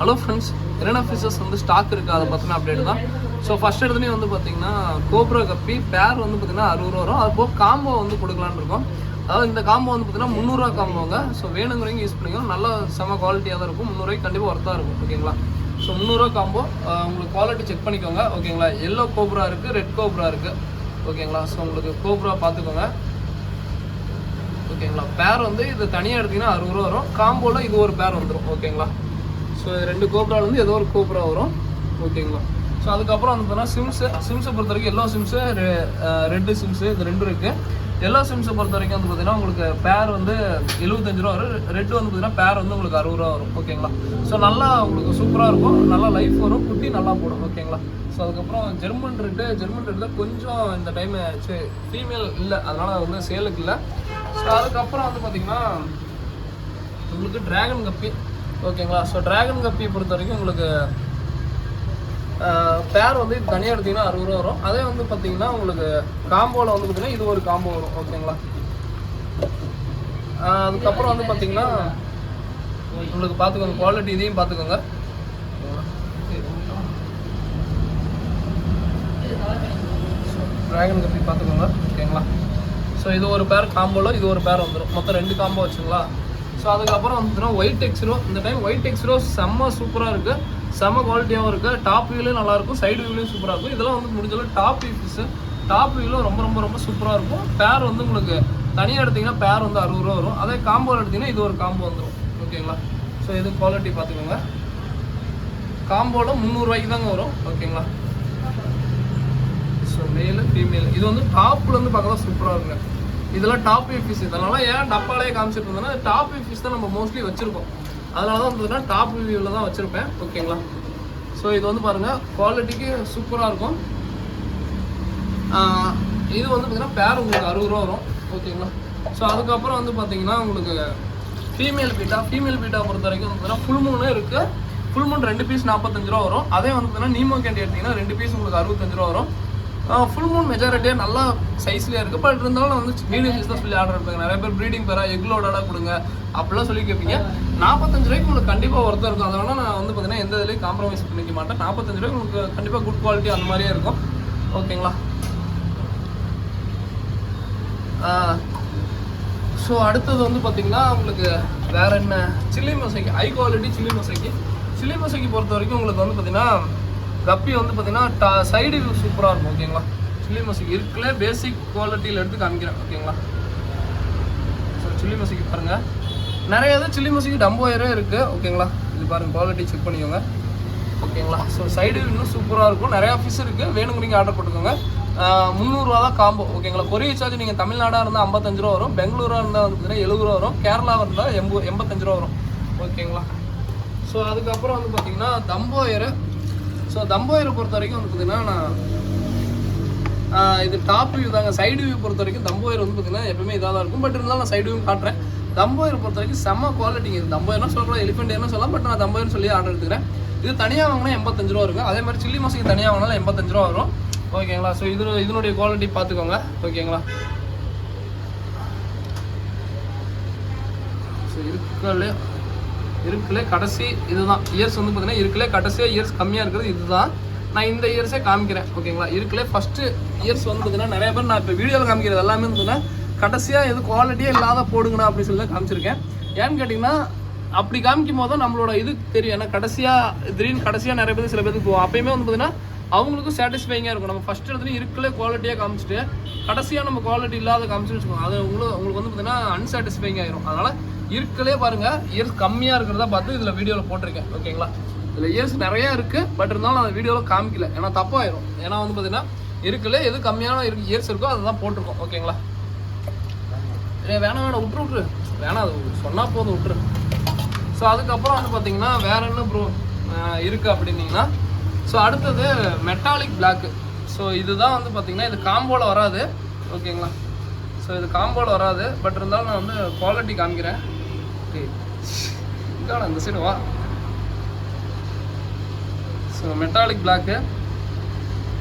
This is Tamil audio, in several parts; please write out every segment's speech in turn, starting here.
ஹலோ ஃப்ரெண்ட்ஸ், என்னென்ன ஃபிஷஸ் வந்து ஸ்டாக் இருக்குது அதை பற்றின அப்டேட் தான். ஸோ ஃபஸ்ட் எடுத்துலேயும் வந்து பார்த்தீங்கன்னா கோப்ரா கப்பி பேர் வந்து பார்த்தீங்கன்னா 60 ரூபா வரும். அது போக காம்போ வந்து கொடுக்கலான்னு இருக்கோம். அதாவது இந்த காம்போ வந்து பார்த்தீங்கன்னா 300 ரூபா காம்போங்க. ஸோ வேணுங்கிறவங்க யூஸ் பண்ணிக்கலாம். நல்ல செம குவாலிட்டியாக தான் இருக்கும். 300 ரூபாய்க்கு கண்டிப்பாக ஒர்த்தாக இருக்கும். ஓகேங்களா? ஸோ 300 ரூபா காம்போ உங்களுக்கு குவாலிட்டி செக் பண்ணிக்கோங்க. ஓகேங்களா? எல்லோ கோப்ரா இருக்குது, ரெட் கோப்ரா இருக்குது. ஓகேங்களா? ஸோ உங்களுக்கு கோப்ரா பார்த்துக்கோங்க. ஓகேங்களா? பேர் வந்து இது தனியாக எடுத்திங்கன்னா 60 ரூபா வரும். காம்போவில் இது ஒரு பேர் வந்துடும். ஓகேங்களா? ஸோ 2 கோப்ராலேருந்து ஏதோ ஒரு கோப்ரா வரும். ஓகேங்களா? ஸோ அதுக்கப்புறம் வந்து பார்த்தீங்கன்னா சிம்ஸை பொறுத்த வரைக்கும் எல்லோ சிம்ஸு, ரெட்டு சிம்ஸு இது 2 இருக்குது. எல்லோ சிம்ஸை பொறுத்த வரைக்கும் வந்து பார்த்தீங்கன்னா உங்களுக்கு பேர் வந்து 75 ரூபா வரும். ரெட்டு வந்து பார்த்தீங்கன்னா பேர் வந்து உங்களுக்கு 60 ரூபா வரும். ஓகேங்களா? ஸோ நல்லா உங்களுக்கு சூப்பராக இருக்கும். நல்லா லைஃப் வரும். குட்டி நல்லா போடும். ஓகேங்களா? ஸோ அதுக்கப்புறம் ஜெர்மன் ரெட்டு தான் கொஞ்சம் இந்த டைம் ஃபீமேல் இல்லை, அதனால் வந்து சேலுக்கு இல்லை. ஸோ அதுக்கப்புறம் வந்து பார்த்திங்கன்னா உங்களுக்கு ட்ராகன் கப்பி. ஓகேங்களா? ஸோ ட்ராகன் கப்பியை பொறுத்த வரைக்கும் உங்களுக்கு பேர் வந்து இது தனியாக எடுத்திங்கன்னா 60 ரூபா வரும். அதே வந்து பார்த்திங்கன்னா உங்களுக்கு காம்போவில் வந்து பார்த்திங்கன்னா இது ஒரு காம்போ வரும். ஓகேங்களா? அதுக்கப்புறம் வந்து பார்த்திங்கன்னா உங்களுக்கு பார்த்துக்கோங்க, குவாலிட்டி இதையும் பார்த்துக்கோங்க. ட்ராகன் கப்பி பார்த்துக்கோங்க. ஓகேங்களா? ஸோ இது ஒரு பேர் காம்போவில் இது ஒரு பேர் வந்துடும். மொத்தம் 2 காம்போ வச்சுங்களா? ஸோ அதுக்கப்புறம் வந்துன்னா ஒயிட் எக்ஸ்ரோ. இந்த டைம் ஒயிட் எக்ஸ்ரோ செம்ம சூப்பராக இருக்குது, செம்ம குவாலிட்டியாகவும் இருக்குது. டாப் வியூலையும் நல்லாயிருக்கும், சைடு வியூலையும் சூப்பராக இருக்கும். இதெல்லாம் வந்து முடிஞ்சளவு டாப் வியூ ஃபிஷ்ஷு. டாப் வியூவில் ரொம்ப ரொம்ப ரொம்ப சூப்பராக இருக்கும். பேர் வந்து உங்களுக்கு தனியாக எடுத்திங்கன்னா பேர் வந்து 60 ரூபா வரும். அதே காம்போவில் எடுத்திங்கன்னா இது ஒரு காம்போ வந்துடும். ஓகேங்களா? ஸோ இது குவாலிட்டி பார்த்துக்கோங்க. காம்போவில் 300 ரூபாய்க்கு தாங்க வரும். ஓகேங்களா? ஸோ மேலு ஃபீமேல் இது வந்து டாப்லேருந்து பார்க்க தான் சூப்பராக இருக்குங்க. இதெல்லாம் டாப் வியூ ஃபிஷ். இதனால ஏன் டப்பாலே காமிச்சிட்டு இருந்தோன்னா டாப் வியூ ஃபிஷ் தான் நம்ம மோஸ்ட்லி வச்சுருக்கோம். அதனால தான் வந்து டாப் வியூவில் தான் வச்சுருப்பேன். ஓகேங்களா? ஸோ இது வந்து பாருங்கள், குவாலிட்டிக்கு சூப்பராக இருக்கும். இது வந்து பார்த்திங்கன்னா பேர் உங்களுக்கு 60 ரூபா வரும். ஓகேங்களா? ஸோ அதுக்கப்புறம் வந்து பார்த்திங்கன்னா உங்களுக்கு ஃபீமேல் பீட்டா பொறுத்த வரைக்கும் வந்து பார்த்தீங்கன்னா ஃபுல் மூணு இருக்குது. ஃபுல் மூணு 2 பீஸ் 45 ரூபா வரும். அதே வந்து பார்த்தீங்கன்னா நீமோ கேண்டி எடுத்திங்கன்னா 2 பீஸ் உங்களுக்கு 65 ரூபா வரும். ஃபுல் மூன் மெஜாரிட்டியாக நல்லா சைஸ்லேயே இருக்குது. பட் இருந்தாலும் நான் வந்து மீடியம் சைஸ் தான் சொல்லி ஆர்டர் எடுப்பேங்க. நிறைய பேர் ப்ரீடிங் பேரா எக்லோடாக கொடுங்க அப்படிலாம் சொல்லி கேட்பீங்க. 45 ரூபாய்க்கு உங்களுக்கு கண்டிப்பாக ஒருத்தர் இருக்கும். அதனால நான் வந்து பார்த்தீங்கன்னா எந்த இதுலேயும் காம்ப்ரமைஸ் பண்ணிக்க மாட்டேன். 45 ரூபாய்க்கு உங்களுக்கு கண்டிப்பாக குட் குவாலிட்டி அந்த மாதிரியே இருக்கும். ஓகேங்களா? ஸோ அடுத்தது வந்து பார்த்திங்கன்னா உங்களுக்கு வேறு என்ன, chilli mosaic, high quality chilli mosaic பொறுத்த வரைக்கும் உங்களுக்கு வந்து பார்த்திங்கன்னா கப்பி வந்து பார்த்தீங்கன்னா சைடு வியூ சூப்பராக இருக்கும். ஓகேங்களா? சில்லி மசிக்கு இருக்குல்ல, பேசிக் குவாலிட்டியில் எடுத்து காமிக்கிறேன். ஓகேங்களா? ஸோ சில்லி மசிக்கு பாருங்கள், நிறைய இது சில்லி மசிக்கு டம்போயரே இருக்குது. ஓகேங்களா? இது பாருங்கள், குவாலிட்டி செக் பண்ணிக்கோங்க. ஓகேங்களா? ஸோ சைடு இன்னும் சூப்பராக இருக்கும். நிறையா ஃபிஷ் இருக்குது, வேணுங்க நீங்கள் ஆர்டர் போட்டுக்கோங்க. 300 ரூபா தான் காம்போ. ஓகேங்களா? கொரியர் சார்ஜ் நீங்கள் தமிழ்நாடாக இருந்தால் 55 ரூபா வரும். பெங்களூராக இருந்தால் வந்து பார்த்தீங்கன்னா 70 ரூபா வரும். கேரளாவாக இருந்தால் 85 ரூபா வரும். ஓகேங்களா? ஸோ அதுக்கப்புறம் வந்து பார்த்தீங்கன்னா தம்போயரு. ஸோ தம்போயரை பொறுத்த வரைக்கும் வந்து பார்த்தீங்கன்னா இது டாப் வியூ தாங்க. சைடு வியூ பொறுத்த வரைக்கும் தம்போயர் வந்து பார்த்தீங்கன்னா எப்பவுமே இதாக தான் இருக்கும். பட் இருந்தாலும் நான் சைடு வியூ காட்டுறேன். தம்போயரை பொறுத்த வரைக்கும் செம்ம குவாலிட்டிங்க. இது தம்போயர்னா சொல்லக்கூடாது, எலிஃபென்ட் ஏர்னு சொல்லலாம். பட் நான் தம்போயர்னு சொல்லி ஆர்டர் எடுத்துக்கிறேன். இது தனியாக வாங்கினா 85 ரூபா இருக்கும். அதே மாதிரி சில்லி மசிக்கு தனியாக வாங்கினாலும் 85 ரூபா வரும். ஓகேங்களா? ஸோ இதனுடைய குவாலிட்டி பார்த்துக்கோங்க. ஓகேங்களா? ஸோ இருக்குல்ல கடைசி இதுதான் இயர்ஸ் வந்து பார்த்தீங்கன்னா இருக்குல்ல கடைசியாக இயர்ஸ் கம்மியாக இருக்கிறது இதுதான். நான் இந்த இயர்ஸே காமிக்கிறேன். ஓகேங்களா? இருக்குல்ல ஃபஸ்ட்டு இயர்ஸ் வந்து பார்த்தீங்கன்னா நிறைய பேர் நான் இப்போ வீடியோவில் காமிக்கிறது எல்லாமே வந்து பார்த்தீங்கன்னா கடைசியாக எது குவாலிட்டியே இல்லாத போடுங்கண்ணா அப்படின்னு சொல்லி தான் காமிச்சிருக்கேன். ஏன்னு கேட்டிங்கன்னா அப்படி காமிக்கும் போது தான் நம்மளோட இது தெரியும். ஏன்னா கடைசியாக நிறைய பேர் சில பேருக்கு போவோம். அப்பயுமே வந்து பார்த்தீங்கன்னா அவங்களுக்கும் சாட்டிஸ்ஃபைங்காக இருக்கும். நம்ம ஃபஸ்ட் இடத்துலையும் இருக்குல்ல குவாலிட்டியாக காமிச்சிட்டு கடைசியாக நம்ம குவாலிட்டி இல்லாத காமிச்சுன்னு வச்சுக்கோங்க, அது உங்களுக்கு வந்து பார்த்தீங்கன்னா அன்சாட்டிஸ்ஃபைங் ஆயிரும். அதனால் இருக்கலே பாருங்கள், இயர்ஸ் கம்மியாக இருக்கிறதா பார்த்து இதில் வீடியோவில் போட்டிருக்கேன். ஓகேங்களா? இதில் இயர்ஸ் நிறையா இருக்குது. பட் இருந்தாலும் அந்த வீடியோவில் காமிக்கல, ஏன்னா தப்பாயிரும். ஏன்னா வந்து பார்த்தீங்கன்னா இருக்குல்ல எது கம்மியான இயர்ஸ் இருக்கோ அதை தான் போட்டிருக்கோம். ஓகேங்களா? வேணாம் விட்டுரு வேணாம், அது சொன்னால் போதும், விட்டுரு. ஸோ அதுக்கப்புறம் வந்து பார்த்தீங்கன்னா வேற என்ன ப்ரோ இருக்குது அப்படின்னீங்கன்னா, ஸோ அடுத்தது மெட்டாலிக் பிளாக்கு. ஸோ இதுதான் வந்து பார்த்தீங்கன்னா இது காம்போவில் வராது. ஓகேங்களா? ஸோ இது காம்போவில் வராது. பட் இருந்தாலும் நான் வந்து குவாலிட்டி காமிக்கிறேன். இந்த சைடு வா. ஸோ மெட்டாலிக் பிளாக்கு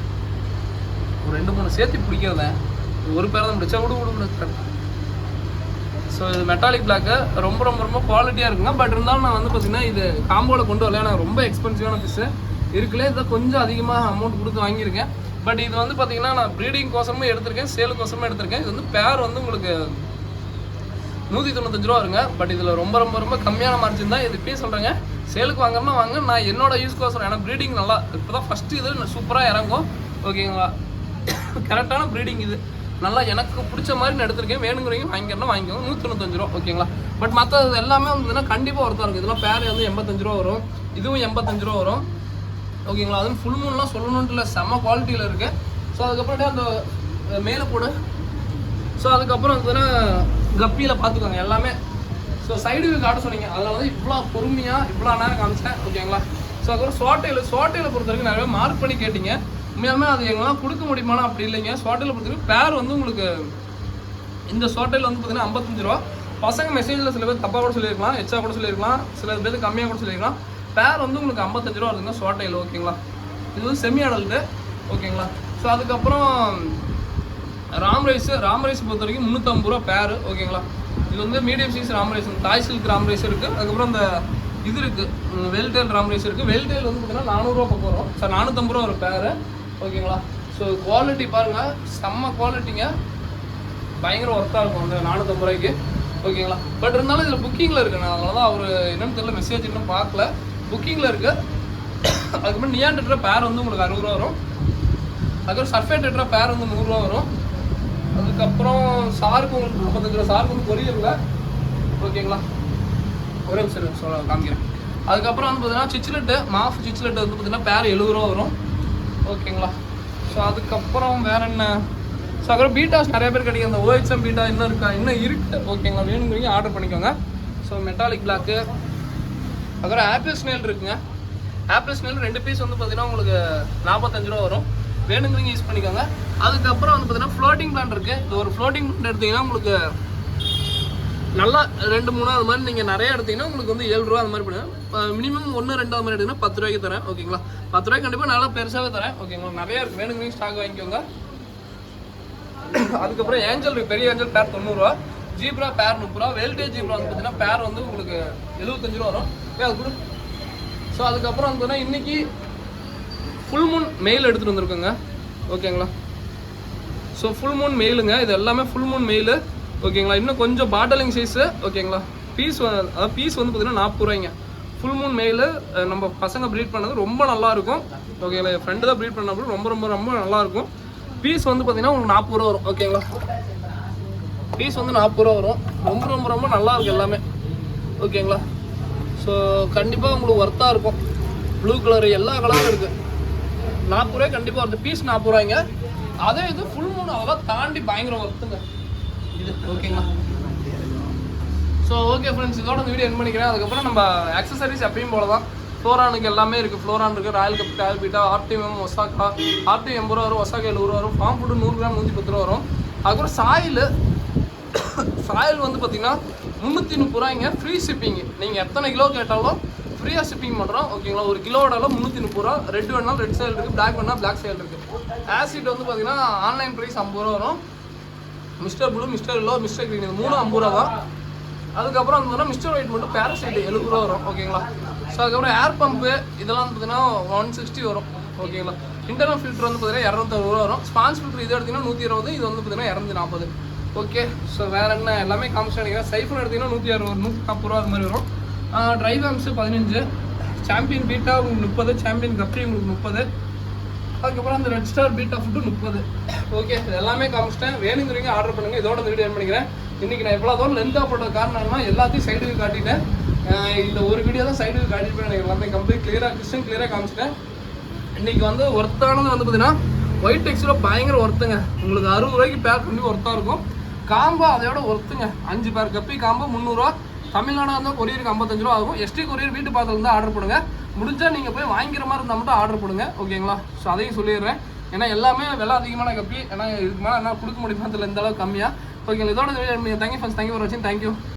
ஒரு 2-3 சேர்த்து பிடிக்கிறத ஒரு பேர் தான் பிடிச்சா விடு. ஸோ இது மெட்டாலிக் பிளாக்கு ரொம்ப ரொம்ப ரொம்ப குவாலிட்டியாக இருக்குங்க. பட் இருந்தாலும் நான் வந்து பார்த்தீங்கன்னா இது காம்போவில் கொண்டு வரல, எனக்கு ரொம்ப எக்ஸ்பென்சிவான ஃபிஷ்ஷு இருக்குல்ல. இதை கொஞ்சம் அதிகமாக அமௌண்ட் கொடுத்து வாங்கியிருக்கேன். பட் இது வந்து பார்த்தீங்கன்னா நான் ப்ரீடிங் கோசமும் எடுத்திருக்கேன், சேலுக்கோசமும் எடுத்திருக்கேன். இது வந்து பேர் வந்து உங்களுக்கு 195 ரூபா வருங்க. பட் இதில் ரொம்ப ரொம்ப ரொம்ப கம்மியான மார்ஜின் தான். இது இப்பயே சொல்கிறேங்க, சேலுக்கு வாங்கணும்னா வாங்க, நான் என்னோட யூஸ்க்கோசரம். ஏன்னா ப்ரீடிங் நல்லா இப்போ தான் ஃபஸ்ட்டு இது சூப்பராக இறங்கும். ஓகேங்களா, கரெக்டான ப்ரீடிங் இது நல்லா எனக்கு பிடிச்ச மாதிரி நான் எடுத்திருக்கேன். வேணுங்கிறவங்க வாங்கிக்கிறேன்னா வாங்கிக்கோங்க. 195 ரூபா. ஓகேங்களா, பட் மற்ற எல்லாமே வந்துன்னா கண்டிப்பாக ஒருத்தா இருக்கும். இதெல்லாம் பேர் வந்து 85 ரூபா வரும், இதுவும் 85 ரூபா வரும். ஓகேங்களா, அதுவும் ஃபுல் மூன்லாம் சொல்லணுன்ட்டு இல்லை, செம்ம குவாலிட்டியில் இருக்குது. ஸோ அதுக்கப்புறம் அந்த மேலே போடு. ஸோ அதுக்கப்புறம் வந்துன்னா கப்பியில் பார்த்துக்கோங்க எல்லாமே. ஸோ சைடு வியூ காட்ட சொன்னீங்க, அதனால தான் இவ்வளோ பொறுமையாக இவ்வளோ நேரம் காமிச்சேன். ஓகேங்களா, ஸோ அதுக்கப்புறம் சோட்டையில் பொறுத்த வரைக்கும் நிறைய மார்க் பண்ணி கேட்டிங்க. உண்மையாலுமே அது எங்களால் கொடுக்க முடியுமானா அப்படி இல்லைங்க. சோட்டையில் பொறுத்த வரைக்கும் பேர் வந்து உங்களுக்கு இந்த சோட்டையில் வந்து பார்த்தீங்கன்னா 55 ரூபா. பசங்க மெசேஜில் சில பேர் தப்பாக கூட சொல்லியிருக்கலாம், எச்சா கூட சொல்லியிருக்கலாம், சில பேர் கம்மியாக கூட சொல்லியிருக்கலாம். பேர் வந்து உங்களுக்கு 55 ரூபா வருதுங்க சோட்டையில். ஓகேங்களா, இது வந்து செமி அடல்ட்டு. ஓகேங்களா, ஸோ அதுக்கப்புறம் ராம் ரைஸ் பொறுத்த வரைக்கும் 350 ரூபா பேர். ஓகேங்களா, இது வந்து மீடியம் சைஸ் ராம் ரைஸ், தாய் சில்க் ராம் ரைஸ் இருக்குது. அதுக்கப்புறம் இந்த இது இருக்குது, வெல்டெயில் ராம் ரைஸ் இருக்குது. வெல்டெயில் வந்து பார்த்தீங்கன்னா 400 ரூபா பக்கம் வரும். சார் 450 ரூபா ஒரு பேர். ஓகேங்களா, ஸோ குவாலிட்டி பாருங்கள், செம்ம குவாலிட்டிங்க, பயங்கர ஒர்த்தாக இருக்கும் அந்த 450 ரூபாய்க்கு. ஓகேங்களா, பட் இருந்தாலும் இதில் புக்கிங்கில் இருக்குது. நான் அதனால தான் அவர் என்னென்னு தெரியல, மெசேஜ் இன்னும் பார்க்கல, புக்கிங்கில் இருக்குது. அதுக்கப்புறம் நியான் டெட்ரா பேர் வந்து உங்களுக்கு 60 ரூபா வரும். அதுக்கப்புறம் சர்ஃபேட் டெட்ரா பேர் வந்து 100 ரூபா வரும். அதுக்கப்புறம் சாருக்கு உங்களுக்கு 35 ரூபா, சாருக்கு வந்து கொரியரில். ஓகேங்களா, ஒரே நிமிஷம் சொல்ல காமிக்கிறேன். அதுக்கப்புறம் வந்து பார்த்தீங்கன்னா சிச்சிலெட்டு, மாஃப் சிச்சிலெட்டு வந்து பார்த்தீங்கன்னா பேர் 70 ரூபா வரும். ஓகேங்களா, ஸோ அதுக்கப்புறம் வேறு என்ன, ஸோ அப்புறம் பீட்டாஸ் நிறைய பேர் கிடைக்கும். அந்த OHM பீட்டா இன்னும் இருக்குது. ஓகேங்களா, வேணுங்கிறீங்க ஆர்டர் பண்ணிக்கோங்க. ஸோ மெட்டாலிக் பிளாக்கு, அப்புறம் ஆப்பிள் ஸ்னேல் இருக்குங்க. ஆப்பிள் ஸ்னேல் 2 பீஸ் வந்து பார்த்தீங்கன்னா உங்களுக்கு 45 ரூபா வரும். வேணுங்கிறீங்க யூஸ் பண்ணிக்கோங்க. அதுக்கப்புறம் வந்து பார்த்தீங்கன்னா ஃப்ளோட்டிங் பிளான்ட் இருக்குது. இது ஒரு ஃப்ளோட்டிங் பிளான்ட் எடுத்திங்கன்னா உங்களுக்கு நல்லா 2 3 அது மாதிரி நீங்கள் நிறைய எடுத்திங்கன்னா உங்களுக்கு வந்து 7 ரூபா அது மாதிரி பண்ணுவேன். மினிமம் 1 2 அது மாதிரி எடுத்திங்கன்னா 10 ரூபாய்க்கு தரேன். ஓகேங்களா, 10 ரூபாய்க்கு கண்டிப்பாக நல்லா பெருசாகவே தரேன். ஓகேங்களா, நிறையா இருக்குது, வேணுங்கிறீங்க ஸ்டாக் வாங்கிக்கோங்க. அதுக்கப்புறம் ஏஞ்சல் இருக்குது, பெரிய ஏஞ்சல் பேர் 90 ரூபா, ஜீப்ரா பேர் 30 ரூபா, வெல்டேஜ் ஜீப்ரா வந்து பார்த்தீங்கன்னா பேர் வந்து உங்களுக்கு 75 ரூபா வரும். அது கூட. ஸோ அதுக்கப்புறம் வந்து பார்த்தீங்கன்னா இன்றைக்கி ஃபுல் மூன் மெயில் எடுத்துகிட்டு வந்திருக்கோங்க. ஓகேங்களா, ஸோ ஃபுல் மூன் மெயிலுங்க, இது எல்லாமே ஃபுல் மூன் மெயிலு. ஓகேங்களா, இன்னும் கொஞ்சம் பாட்டலிங் சைஸு. ஓகேங்களா, பீஸ் வந்து பார்த்தீங்கன்னா 40 ரூபாய்ங்க. ஃபுல் மூன் மெயிலு நம்ம பசங்க ப்ரீட் பண்ணது ரொம்ப நல்லாயிருக்கும். ஓகேங்களா, என் ஃப்ரெண்டு தான் ப்ரீட் பண்ணப்போ ரொம்ப ரொம்ப ரொம்ப நல்லாயிருக்கும். பீஸ் வந்து பார்த்தீங்கன்னா உங்களுக்கு 40 ரூபா வரும். ஓகேங்களா, பீஸ் வந்து 40 ரூபா வரும். ரொம்ப ரொம்ப ரொம்ப நல்லாயிருக்கும் எல்லாமே. ஓகேங்களா, ஸோ கண்டிப்பாக உங்களுக்கு ஒர்த்தாக இருக்கும். ப்ளூ கலர் எல்லா கலரும் இருக்குது. 40 ரூபாய் கண்டிப்பாக வருது. பீஸ் 40 ரூபாய்ங்க. அதே இது ஃபுல் மூணு அதெல்லாம் தாண்டி பயங்கர ஒர்த்துங்க இது. ஓகேங்களா, ஸோ ஓகே ஃப்ரெண்ட்ஸ், இதோட இந்த வீடியோ என் பண்ணிக்கிறேன். அதுக்கப்புறம் நம்ம ஆக்சசரிஸ் எப்பயும் போல தான். ஃப்ளோரானுக்கு எல்லாமே இருக்குது. ஃப்ளோரான் இருக்குது, Royal cup, Royal beta, RTM, Osaka. RTM 80 ரூபா வரும், ஒசாக்கா 70 ரூபா வரும். ஃபார்ம் ஃபுட்டு 100 கிராம் 110 ரூபா வரும். அதுக்கப்புறம் சாயில் வந்து பார்த்தீங்கன்னா 330 ரூபாய்ங்க. ஃப்ரீ ஷிப்பிங், நீங்கள் எத்தனை கிலோ கேட்டாலும் ஃப்ரீயாக ஷிப்பிங் பண்ணுறோம். ஓகேங்களா, ஒரு கிலோட 330 ரூபா. ரெட் வேணாலும் ரெட் சைல் இருக்குது, பிளாக் வேணால் பிளாக் சைல் இருக்குது. ஆசிட் வந்து பார்த்தீங்கன்னா ஆன்லைன் ப்ரைஸ் 50 ரூபா வரும். Mister blue, mister yellow, mister green, இது 3 50 ரூபா தான். அதுக்கப்புறம் வந்து மிஸ்டர் ஒயிட் மட்டும் பேராசைட் 70 ரூபா வரும். ஓகேங்களா, ஸோ அதுக்கப்புறம் ஏர் பம்பு இதெல்லாம் பார்த்தீங்கன்னா 160 வரும். ஓகேங்களா, இன்டர்னல் ஃபில்டர் வந்து பார்த்தீங்கன்னா 260 ரூபா வரும். ஸ்பான்ஸ் ஃபில்டர் இது எடுத்திங்கன்னா 120, இது வந்து பார்த்தீங்கன்னா 240. ஓகே, ஸோ வேறு என்ன எல்லாமே காமிச்சு நினைக்கிறேன். சைஃபன் எடுத்திங்கன்னா 160 வரும், 140 ரூபா அது மாதிரி வரும். ட்ரை வேம்ஸு 15, சாம்பியன் பீட்டா உங்களுக்கு 30, சாம்பியன் கப்ரி உங்களுக்கு 30, அதுக்கப்புறம் அந்த red star beta food 30. Okay, இது எல்லாமே காமிச்சிட்டேன். வேணுங்கிறீங்க ஆர்டர் பண்ணுங்கள். இதோட இந்த வீடியோ என் பண்ணிக்கிறேன். இன்றைக்கி நான் எவ்வளோ தூரம் லென்த்தாக போட்ட காரணம்னா எல்லாத்தையும் சைடுக்கு காட்டிட்டேன். இந்த ஒரு வீடியோ தான் சைடுக்கு காட்டிட்டு போய் எனக்கு எல்லாமே கம்ப்ளீட் கிளியராக காமிச்சிட்டேன். இன்றைக்கி வந்து ஒர்த்தானது வந்து பார்த்தீங்கன்னா ஒயிட் டெக்ஸ்டில் பயங்கர ஒர்த்துங்க. உங்களுக்கு 60 ரூபாய்க்கு பேர் பண்ணி ஒர்த்தாக இருக்கும். காம்போ அதையோட ஒர்த்துங்க. 5 பேர் கப்பி காம்போ 300 ரூபா. தமிழ்நாடாக இருந்தால் கொரியருக்கு 55 ரூபா ஆகும். எஸ்டி கொரியர் வீட்டு பார்த்து இருந்தால் ஆர்டர் பண்ணுங்கள். முடிஞ்சால் நீங்கள் போய் வாங்கிக்கிற மாதிரி இருந்தால் மட்டும் ஆர்டர் பண்ணுங்க. ஓகேங்களா, ஸோ அதையும் சொல்லிடுறேன். ஏன்னா எல்லாமே விலை அதிகமான கப்பி. ஏன்னா இதுக்கு மேலே என்ன கொடுக்க முடியுமா தெரியல, இந்த அளவுக்கு கம்மியாக. ஓகேங்களா, இதோட தேங்க்யூ ஃப்ரெண்ட்ஸ், தேங்க்யூ ஃபார் வாட்சிங், தேங்க்யூ.